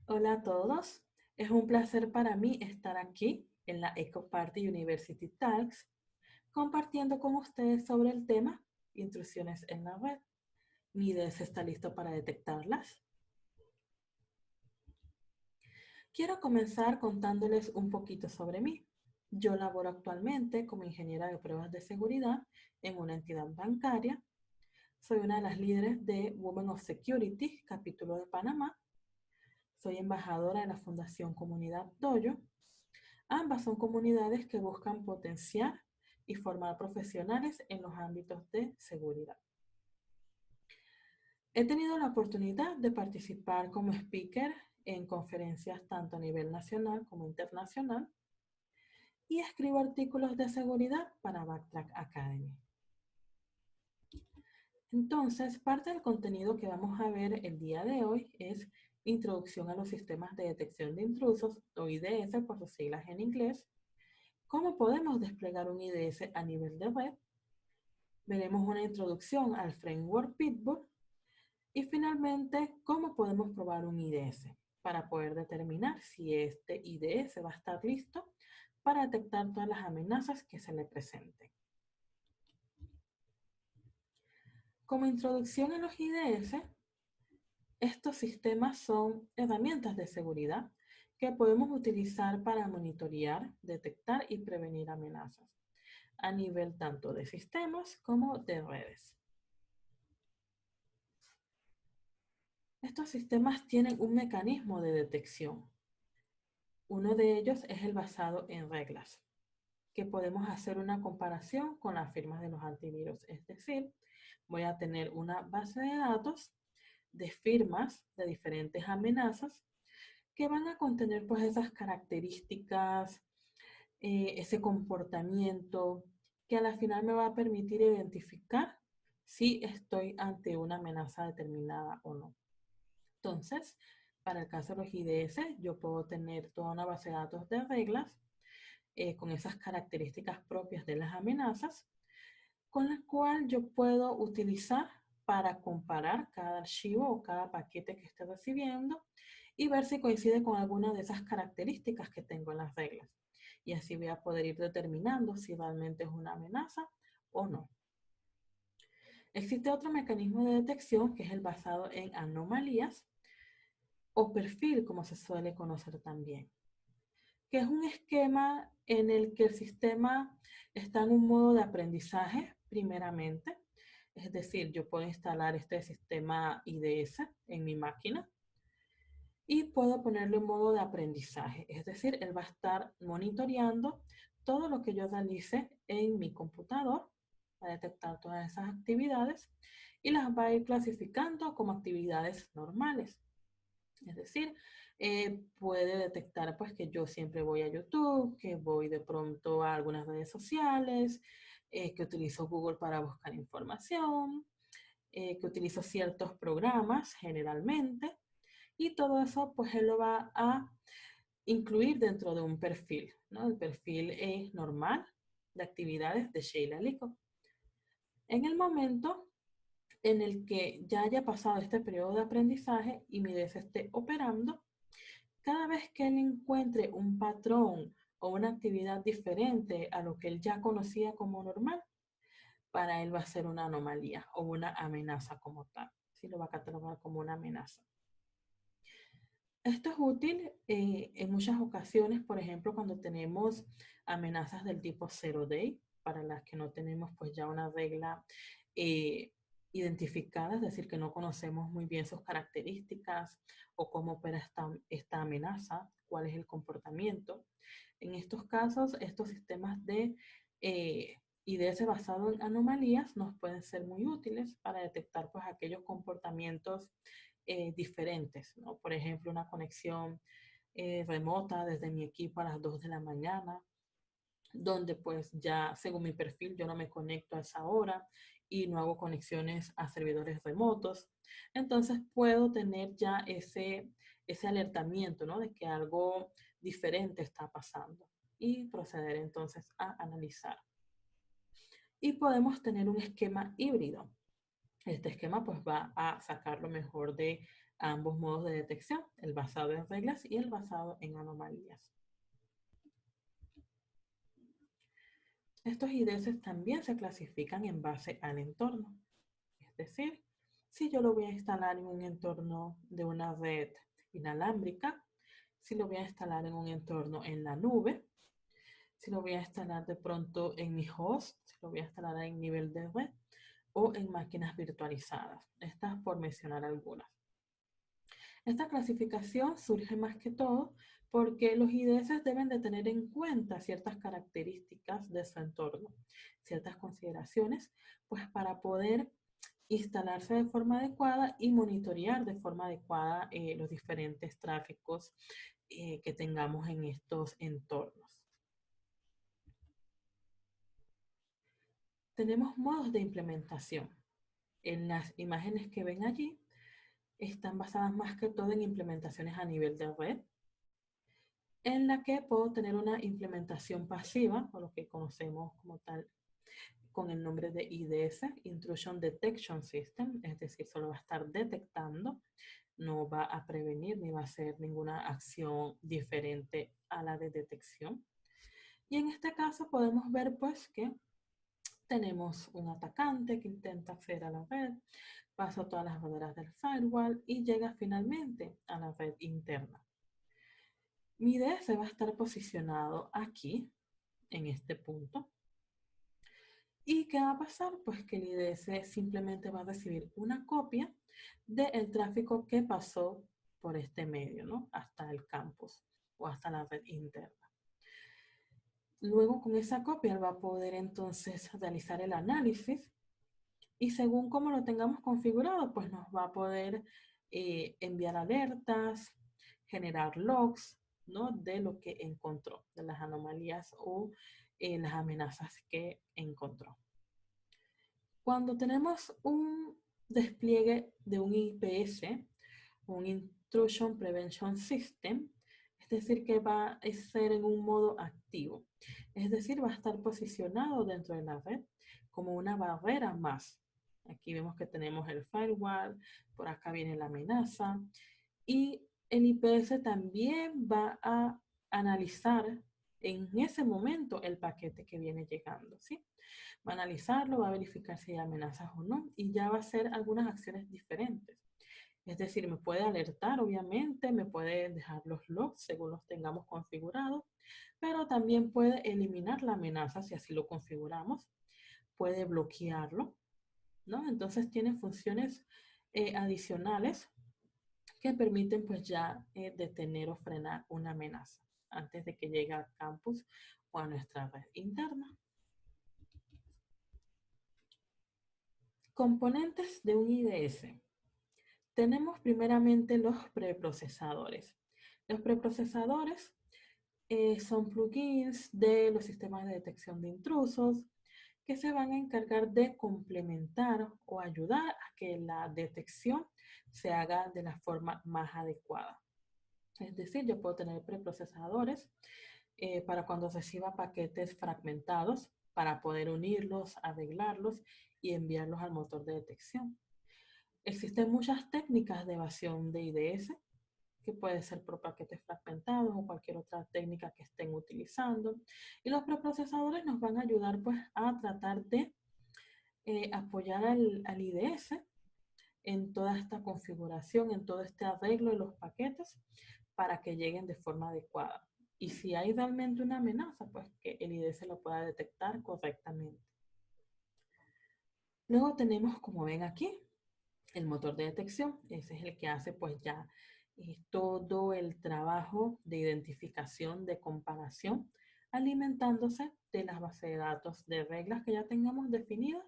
Hola a todos, es un placer para mí estar aquí en la EcoParty University Talks compartiendo con ustedes sobre el tema intrusiones en la red. ¿Mi IDS está listo para detectarlas? Quiero comenzar contándoles un poquito sobre mí. Yo laboro actualmente como ingeniera de pruebas de seguridad en una entidad bancaria. Soy una de las líderes de Women of Security, capítulo de Panamá. Soy embajadora de la Fundación Comunidad Doyo. Ambas son comunidades que buscan potenciar y formar profesionales en los ámbitos de seguridad. He tenido la oportunidad de participar como speaker en conferencias tanto a nivel nacional como internacional y escribo artículos de seguridad para Backtrack Academy. Entonces, parte del contenido que vamos a ver el día de hoy es Introducción a los sistemas de detección de intrusos, o IDS por sus siglas en inglés, cómo podemos desplegar un IDS a nivel de red. Veremos una introducción al framework Pitbull y finalmente cómo podemos probar un IDS para poder determinar si este IDS va a estar listo para detectar todas las amenazas que se le presenten. Como introducción a los IDS, estos sistemas son herramientas de seguridad que podemos utilizar para monitorear, detectar y prevenir amenazas a nivel tanto de sistemas como de redes. Estos sistemas tienen un mecanismo de detección. Uno de ellos es el basado en reglas, que podemos hacer una comparación con las firmas de los antivirus. Es decir, voy a tener una base de datos de firmas de diferentes amenazas que van a contener pues esas características, ese comportamiento que a la final me va a permitir identificar si estoy ante una amenaza determinada o no. Entonces, para el caso de los IDS, yo puedo tener toda una base de datos de reglas con esas características propias de las amenazas, con la cual yo puedo utilizar para comparar cada archivo o cada paquete que esté recibiendo y ver si coincide con alguna de esas características que tengo en las reglas. Y así voy a poder ir determinando si realmente es una amenaza o no. Existe otro mecanismo de detección que es el basado en anomalías o perfil, como se suele conocer también, que es un esquema en el que el sistema está en un modo de aprendizaje primeramente. Es decir, yo puedo instalar este sistema IDS en mi máquina y puedo ponerlo en modo de aprendizaje. Es decir, él va a estar monitoreando todo lo que yo realice en mi computador, va a detectar todas esas actividades y las va a ir clasificando como actividades normales. Es decir, puede detectar pues que yo siempre voy a YouTube, que voy de pronto a algunas redes sociales, que utilizo Google para buscar información, que utilizo ciertos programas generalmente, y todo eso pues él lo va a incluir dentro de un perfil, ¿no? El perfil es normal de actividades de Sheila Lico. En el momento en el que ya haya pasado este periodo de aprendizaje y mi DS esté operando, cada vez que él encuentre un patrón o una actividad diferente a lo que él ya conocía como normal, para él va a ser una anomalía o una amenaza como tal. Sí, lo va a catalogar como una amenaza. Esto es útil en muchas ocasiones, por ejemplo, cuando tenemos amenazas del tipo zero day, para las que no tenemos pues ya una regla eh, identificada, es decir, que no conocemos muy bien sus características o cómo opera esta amenaza, cuál es el comportamiento. En estos casos, estos sistemas de IDS basado en anomalías nos pueden ser muy útiles para detectar pues aquellos comportamientos diferentes, ¿no? Por ejemplo, una conexión remota desde mi equipo a las 2 de la mañana, donde pues ya según mi perfil yo no me conecto a esa hora y no hago conexiones a servidores remotos. Entonces puedo tener ya ese alertamiento, ¿no? De que algo diferente está pasando y proceder entonces a analizar. Y podemos tener un esquema híbrido. Este esquema pues va a sacar lo mejor de ambos modos de detección, el basado en reglas y el basado en anomalías. Estos IDS también se clasifican en base al entorno. Es decir, si yo lo voy a instalar en un entorno de una red inalámbrica, si lo voy a instalar en un entorno en la nube, si lo voy a instalar de pronto en mi host, si lo voy a instalar en nivel de red o en máquinas virtualizadas. Estas por mencionar algunas. Esta clasificación surge más que todo porque los IDS deben de tener en cuenta ciertas características de su entorno, ciertas consideraciones, pues para poder instalarse de forma adecuada y monitorear de forma adecuada los diferentes tráficos que tengamos en estos entornos. Tenemos modos de implementación. En las imágenes que ven allí están basadas más que todo en implementaciones a nivel de red, en la que puedo tener una implementación pasiva, o lo que conocemos como tal con el nombre de IDS, Intrusion Detection System, es decir, solo va a estar detectando, no va a prevenir ni va a hacer ninguna acción diferente a la de detección. Y en este caso podemos ver pues que tenemos un atacante que intenta acceder a la red, pasa todas las barreras del firewall y llega finalmente a la red interna. Mi IDS va a estar posicionado aquí, en este punto. ¿Y qué va a pasar? Pues que el IDS simplemente va a recibir una copia del tráfico que pasó por este medio, ¿no? Hasta el campus o hasta la red interna. Luego con esa copia él va a poder entonces realizar el análisis y según como lo tengamos configurado, pues nos va a poder enviar alertas, generar logs, ¿no? De lo que encontró, de las anomalías o las amenazas que encontró. Cuando tenemos un despliegue de un IPS, un Intrusion Prevention System, es decir, que va a ser en un modo activo, es decir, va a estar posicionado dentro de la red como una barrera más. Aquí vemos que tenemos el firewall, por acá viene la amenaza y el IPS también va a analizar en ese momento el paquete que viene llegando, ¿sí? Va a analizarlo, va a verificar si hay amenazas o no y ya va a hacer algunas acciones diferentes. Es decir, me puede alertar, obviamente, me puede dejar los logs según los tengamos configurados, pero también puede eliminar la amenaza si así lo configuramos, puede bloquearlo, ¿no? Entonces tiene funciones adicionales que permiten pues ya detener o frenar una amenaza antes de que llegue al campus o a nuestra red interna. Componentes de un IDS. Tenemos primeramente los preprocesadores. Los preprocesadores son plugins de los sistemas de detección de intrusos que se van a encargar de complementar o ayudar a que la detección se haga de la forma más adecuada. Es decir, yo puedo tener preprocesadores para cuando reciba paquetes fragmentados para poder unirlos, arreglarlos y enviarlos al motor de detección. Existen muchas técnicas de evasión de IDS, que puede ser por paquetes fragmentados o cualquier otra técnica que estén utilizando. Y los preprocesadores nos van a ayudar pues a tratar de apoyar al IDS en toda esta configuración, en todo este arreglo de los paquetes para que lleguen de forma adecuada. Y si hay realmente una amenaza, pues que el IDS lo pueda detectar correctamente. Luego tenemos, como ven aquí, el motor de detección. Ese es el que hace pues ya todo el trabajo de identificación, de comparación, alimentándose de las bases de datos de reglas que ya tengamos definidas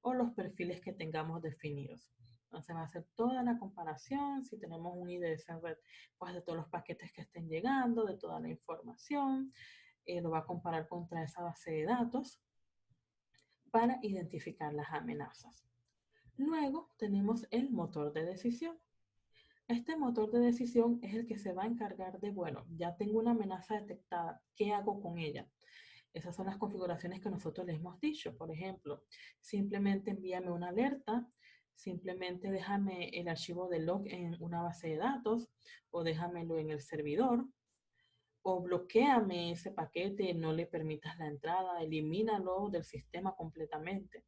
o los perfiles que tengamos definidos. Entonces va a hacer toda la comparación, si tenemos un IDS en red, pues de todos los paquetes que estén llegando, de toda la información, lo va a comparar contra esa base de datos para identificar las amenazas. Luego tenemos el motor de decisión. Este motor de decisión es el que se va a encargar de, bueno, ya tengo una amenaza detectada, ¿qué hago con ella? Esas son las configuraciones que nosotros les hemos dicho. Por ejemplo, simplemente envíame una alerta Simplemente déjame el archivo de log en una base de datos o déjamelo en el servidor o bloquéame ese paquete, no le permitas la entrada, elimínalo del sistema completamente.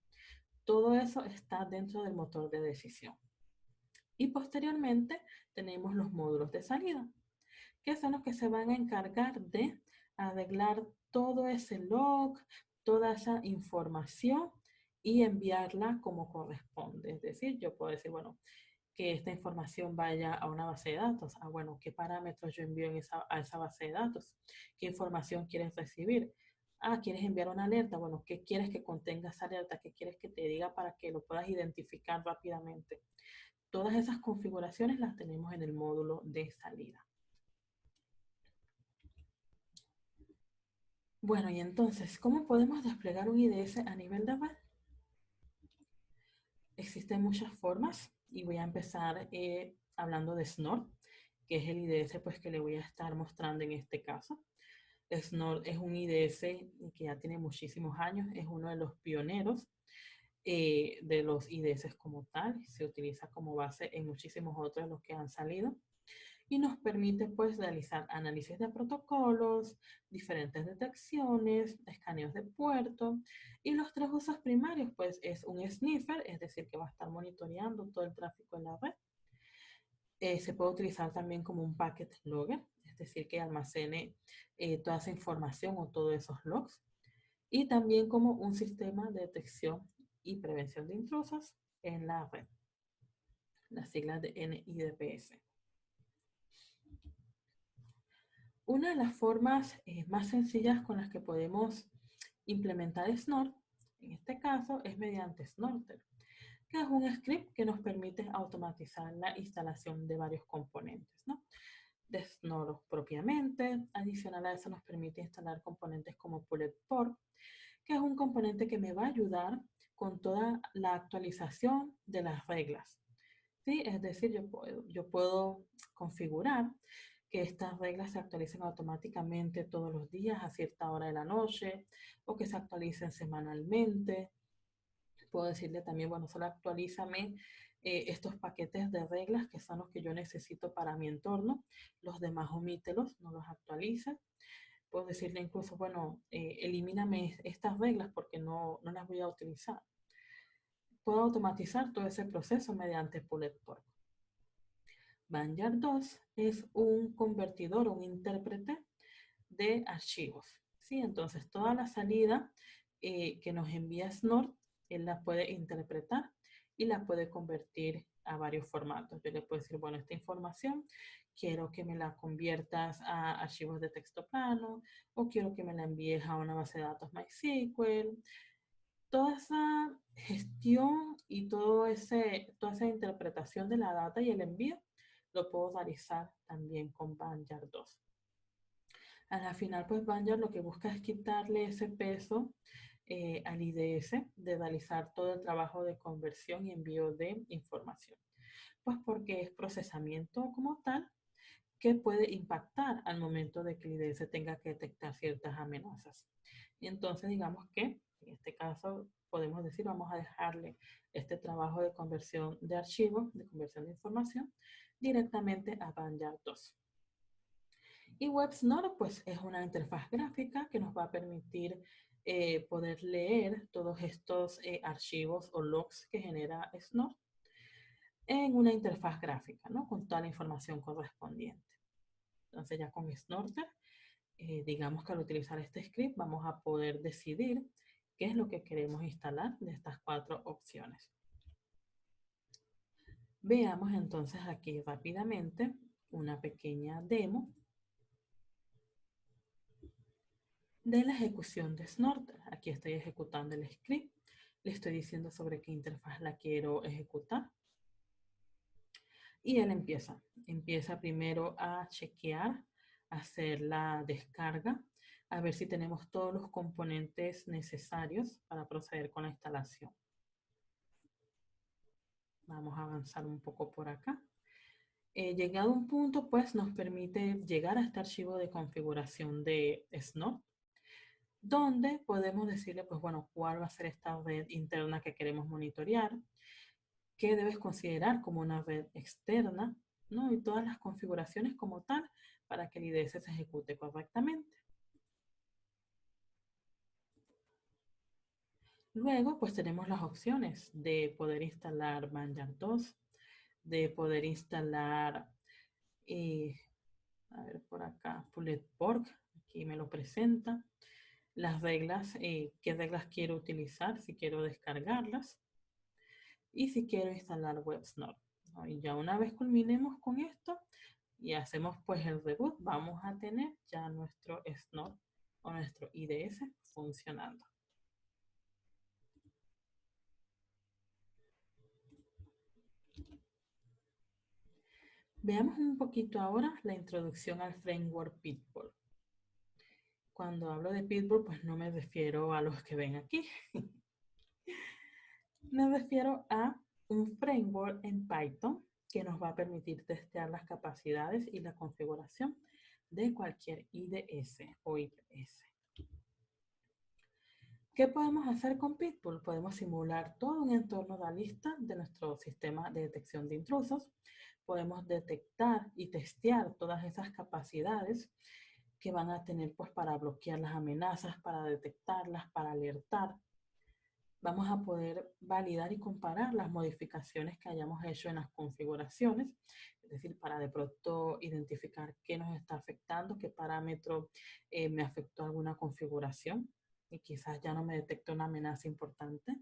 Todo eso está dentro del motor de decisión. Y posteriormente tenemos los módulos de salida, que son los que se van a encargar de arreglar todo ese log, toda esa información y enviarla como corresponde. Es decir, yo puedo decir, bueno, que esta información vaya a una base de datos. Ah, bueno, ¿qué parámetros yo envío a esa base de datos? ¿Qué información quieres recibir? Ah, ¿quieres enviar una alerta? Bueno, ¿qué quieres que contenga esa alerta? ¿Qué quieres que te diga para que lo puedas identificar rápidamente? Todas esas configuraciones las tenemos en el módulo de salida. Bueno, y entonces, ¿cómo podemos desplegar un IDS a nivel de red? Existen muchas formas y voy a empezar hablando de Snort, que es el IDS pues, que le voy a estar mostrando en este caso. Snort es un IDS que ya tiene muchísimos años, es uno de los pioneros de los IDS como tal, se utiliza como base en muchísimos otros de los que han salido y nos permite pues realizar análisis de protocolos, diferentes detecciones, escaneos de puerto y los tres usos primarios pues es un sniffer, es decir que va a estar monitoreando todo el tráfico en la red. Se puede utilizar también como un packet logger, es decir que almacene toda esa información o todos esos logs y también como un sistema de detección y prevención de intrusos en la red, las siglas de NIDPS. Una de las formas más sencillas con las que podemos implementar Snort, en este caso, es mediante Snorter, que es un script que nos permite automatizar la instalación de varios componentes, ¿no? De Snort propiamente. Adicional a eso nos permite instalar componentes como PulletPort, que es un componente que me va a ayudar con toda la actualización de las reglas. ¿Sí? Es decir, yo puedo configurar que estas reglas se actualicen automáticamente todos los días a cierta hora de la noche o que se actualicen semanalmente. Puedo decirle también, bueno, solo actualízame estos paquetes de reglas que son los que yo necesito para mi entorno. Los demás omítelos, no los actualices. Puedo decirle incluso, bueno, elimíname estas reglas porque no las voy a utilizar. Puedo automatizar todo ese proceso mediante PulletPort. Banjar 2 es un convertidor, un intérprete de archivos. ¿Sí? Entonces, toda la salida que nos envía Snort, él la puede interpretar y la puede convertir a varios formatos. Yo le puedo decir, bueno, esta información quiero que me la conviertas a archivos de texto plano o quiero que me la envíes a una base de datos MySQL. Toda esa gestión y toda esa interpretación de la data y el envío lo puedo realizar también con Banjar 2. A la final, pues Banjar lo que busca es quitarle ese peso al IDS de realizar todo el trabajo de conversión y envío de información. Pues porque es procesamiento como tal que puede impactar al momento de que el IDS tenga que detectar ciertas amenazas. Y entonces digamos que en este caso podemos decir vamos a dejarle este trabajo de conversión de archivos, de conversión de información directamente a Banjar 2. Y WebSnort pues es una interfaz gráfica que nos va a permitir poder leer todos estos archivos o logs que genera Snort en una interfaz gráfica, ¿no? Con toda la información correspondiente. Entonces ya con Snorter, digamos que al utilizar este script vamos a poder decidir qué es lo que queremos instalar de estas 4 opciones. Veamos entonces aquí rápidamente una pequeña demo de la ejecución de Snorter. Aquí estoy ejecutando el script, le estoy diciendo sobre qué interfaz la quiero ejecutar. Y él empieza primero a chequear, a hacer la descarga, a ver si tenemos todos los componentes necesarios para proceder con la instalación. Vamos a avanzar un poco por acá. Llegado a un punto, pues nos permite llegar a este archivo de configuración de Snort, donde podemos decirle, pues bueno, cuál va a ser esta red interna que queremos monitorear, qué debes considerar como una red externa, ¿no? Y todas las configuraciones como tal para que el IDS se ejecute correctamente. Luego, pues tenemos las opciones de poder instalar Banjar 2, de poder instalar, eh, a ver por acá, Pulled-Pork, aquí me lo presenta, las reglas, qué reglas quiero utilizar, si quiero descargarlas y si quiero instalar WebSnort, ¿no? Y ya una vez culminemos con esto y hacemos pues el reboot, vamos a tener ya nuestro Snort o nuestro IDS funcionando. Veamos un poquito ahora la introducción al framework Pitbull. Cuando hablo de Pitbull, pues no me refiero a los que ven aquí. Me refiero a un framework en Python que nos va a permitir testear las capacidades y la configuración de cualquier IDS o IPS. ¿Qué podemos hacer con Pitbull? Podemos simular todo un entorno realista de nuestro sistema de detección de intrusos. Podemos detectar y testear todas esas capacidades que van a tener pues, para bloquear las amenazas, para detectarlas, para alertar. Vamos a poder validar y comparar las modificaciones que hayamos hecho en las configuraciones, es decir, para de pronto identificar qué nos está afectando, qué parámetro me afectó alguna configuración y quizás ya no me detectó una amenaza importante.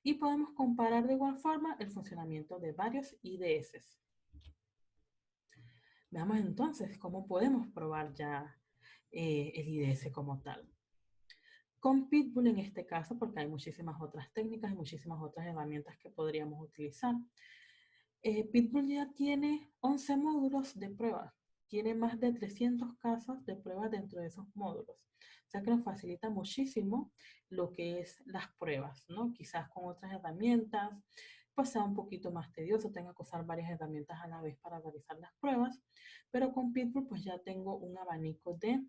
Y podemos comparar de igual forma el funcionamiento de varios IDS. Veamos entonces cómo podemos probar ya el IDS como tal. Con Pitbull en este caso, porque hay muchísimas otras técnicas y muchísimas otras herramientas que podríamos utilizar. Pitbull ya tiene 11 módulos de pruebas, tiene más de 300 casos de pruebas dentro de esos módulos. O sea que nos facilita muchísimo lo que es las pruebas, ¿no? Quizás con otras herramientas, pues sea un poquito más tedioso, tenga que usar varias herramientas a la vez para realizar las pruebas, pero con Pitbull pues ya tengo un abanico de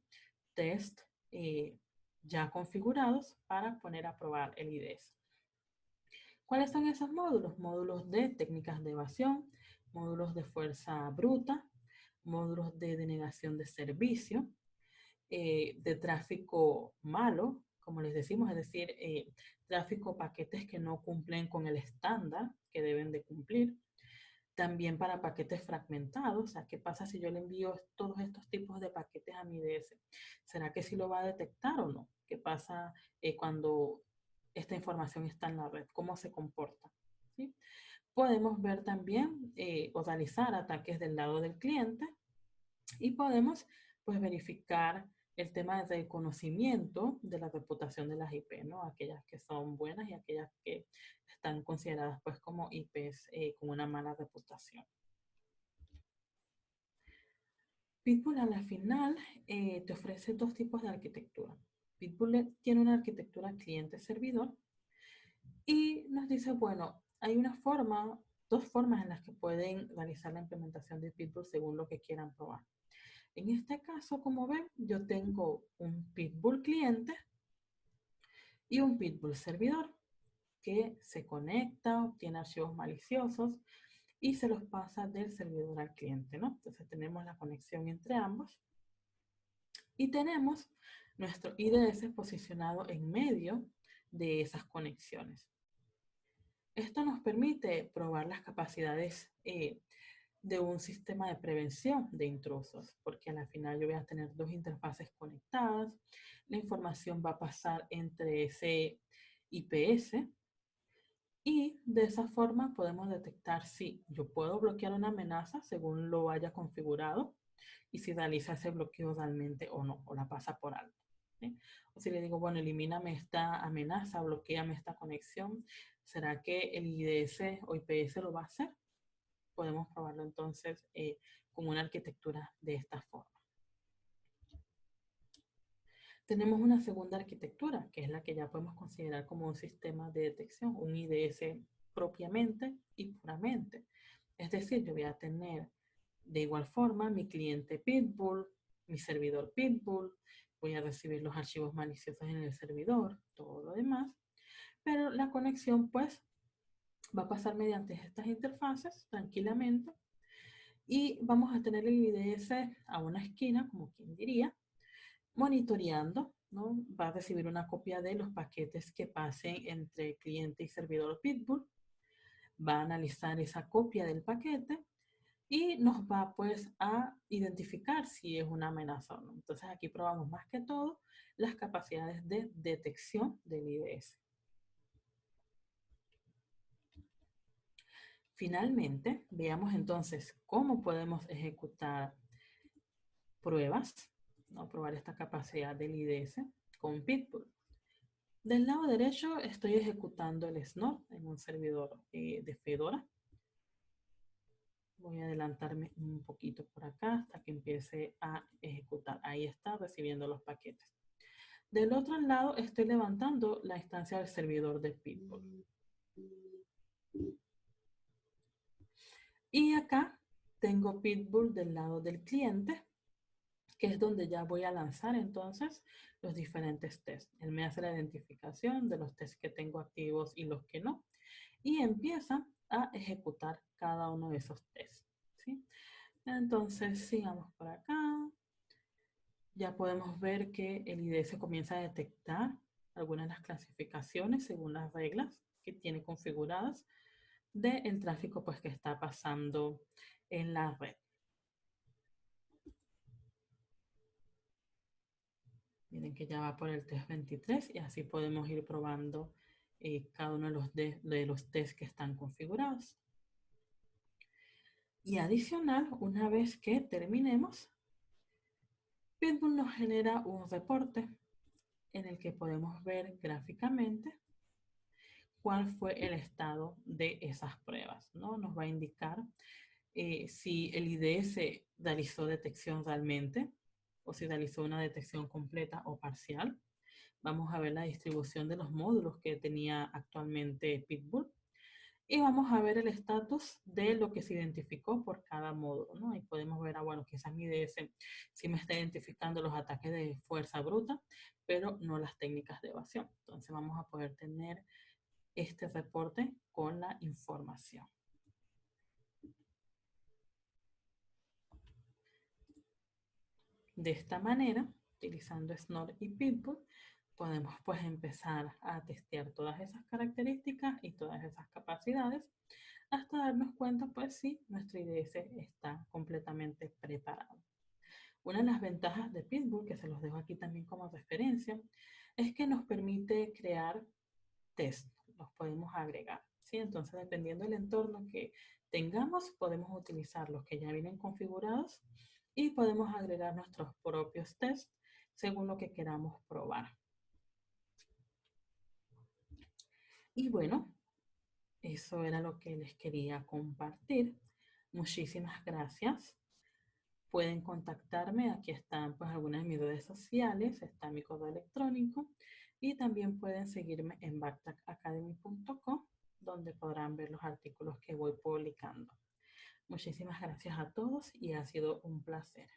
test ya configurados para poner a probar el IDS. ¿Cuáles son esos módulos? Módulos de técnicas de evasión, módulos de fuerza bruta, módulos de denegación de servicio, de tráfico malo, como les decimos, es decir, tráfico paquetes que no cumplen con el estándar que deben de cumplir. También para paquetes fragmentados, o sea, ¿qué pasa si yo le envío todos estos tipos de paquetes a mi IDS? ¿Será que sí lo va a detectar o no? ¿Qué pasa cuando esta información está en la red? ¿Cómo se comporta? ¿Sí? Podemos ver también o realizar ataques del lado del cliente y podemos pues verificar el tema de reconocimiento de la reputación de las IP, ¿no? Aquellas que son buenas y aquellas que están consideradas pues como IPs con una mala reputación. Pitbull a la final te ofrece dos tipos de arquitectura. Pitbull tiene una arquitectura cliente-servidor y nos dice, bueno, hay una forma, dos formas en las que pueden realizar la implementación de Pitbull según lo que quieran probar. En este caso, como ven, yo tengo un Pitbull cliente y un Pitbull servidor que se conecta, obtiene archivos maliciosos y se los pasa del servidor al cliente, ¿no? Entonces tenemos la conexión entre ambos y tenemos nuestro IDS posicionado en medio de esas conexiones. Esto nos permite probar las capacidades de un sistema de prevención de intrusos, porque al final yo voy a tener dos interfaces conectadas, la información va a pasar entre ese IPS y de esa forma podemos detectar si yo puedo bloquear una amenaza según lo haya configurado y si realiza ese bloqueo realmente o no, o la pasa por alto. ¿Sí? O si le digo, bueno, elimíname esta amenaza, bloqueame esta conexión, ¿será que el IDS o IPS lo va a hacer? Podemos probarlo entonces con una arquitectura de esta forma. Tenemos una segunda arquitectura, que es la que ya podemos considerar como un sistema de detección, un IDS propiamente y puramente. Es decir, yo voy a tener de igual forma mi cliente Pitbull, mi servidor Pitbull, voy a recibir los archivos maliciosos en el servidor, todo lo demás, pero la conexión pues Va a pasar mediante estas interfaces tranquilamente y vamos a tener el IDS a una esquina, como quien diría, monitoreando, ¿no? Va a recibir una copia de los paquetes que pasen entre cliente y servidor Pitbull, va a analizar esa copia del paquete y nos va pues a identificar si es una amenaza o no. Entonces aquí probamos más que todo las capacidades de detección del IDS. Finalmente, veamos entonces cómo podemos ejecutar pruebas, ¿no? Probar esta capacidad del IDS con Pitbull. Del lado derecho estoy ejecutando el Snort en un servidor de Fedora. Voy a adelantarme un poquito por acá hasta que empiece a ejecutar. Ahí está recibiendo los paquetes. Del otro lado estoy levantando la instancia del servidor de Pitbull. Y acá tengo Pitbull del lado del cliente, que es donde ya voy a lanzar entonces los diferentes tests. Él me hace la identificación de los tests que tengo activos y los que no, y empieza a ejecutar cada uno de esos tests, ¿sí? Entonces, sigamos por acá. Ya podemos ver que el IDS comienza a detectar algunas de las clasificaciones según las reglas que tiene configuradas del tráfico pues, que está pasando en la red. Miren que ya va por el test 23 y así podemos ir probando cada uno de los tests que están configurados. Y adicional, una vez que terminemos, Pitbull nos genera un reporte en el que podemos ver gráficamente cuál fue el estado de esas pruebas, ¿no? Nos va a indicar si el IDS realizó detección realmente o si realizó una detección completa o parcial. Vamos a ver la distribución de los módulos que tenía actualmente Pitbull y vamos a ver el estatus de lo que se identificó por cada módulo, ¿no? Y podemos ver, bueno, quizás mi IDS sí me está identificando los ataques de fuerza bruta, pero no las técnicas de evasión. Entonces vamos a poder tener este reporte con la información. De esta manera, utilizando Snort y Pitbull, podemos pues empezar a testear todas esas características y todas esas capacidades hasta darnos cuenta pues si nuestro IDS está completamente preparado. Una de las ventajas de Pitbull, que se los dejo aquí también como referencia, es que nos permite crear test, los podemos agregar, ¿sí? Entonces, dependiendo del entorno que tengamos, podemos utilizar los que ya vienen configurados y podemos agregar nuestros propios tests según lo que queramos probar. Y bueno, eso era lo que les quería compartir. Muchísimas gracias. Pueden contactarme, aquí están pues algunas de mis redes sociales, está mi correo electrónico y también pueden seguirme en backtrackacademy.com donde podrán ver los artículos que voy publicando. Muchísimas gracias a todos y ha sido un placer.